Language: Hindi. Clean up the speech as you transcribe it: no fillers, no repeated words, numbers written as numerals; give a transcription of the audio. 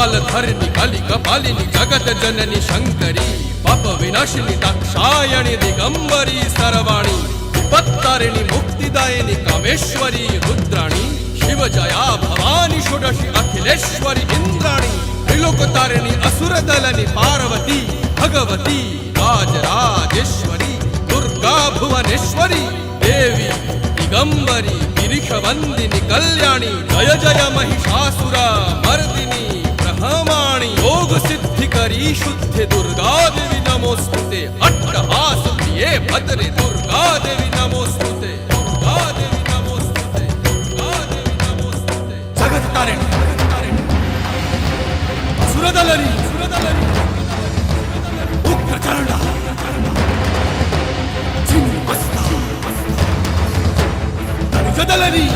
कपाल धरणी काली कपालिनी जगत जननी शंकरी पाप विनाशिनी दाक्षायणी दिगंबरी सर्वाणी विपत्तारिणी मुक्तिदायिनी कामेश्वरी रुद्राणी शिव जया भवानी षोडशी अखिलेश्वरी इंद्राणी त्रिलोकतारिणी असुरदलनी पार्वती भगवती राजराजेश्वरी दुर्गा भुवनेश्वरी देवी दिगंबरी गिरीशवंदिनी कल्याणी जय जय महिषासुर मर्दिनी ब्रह्माणी योग सिद्धिकरी शुद्धि दुर्गा देवी नमोस्तुते अट्टहास प्रिये भद्रे दुर्गा देवी नमोस्तुते दुर्गा देवी नमोस्तुते दुर्गा देवी नमोस्तुते जगत तारिणी असुरदलनी उग्रचंड चिन्मस्ता दलनी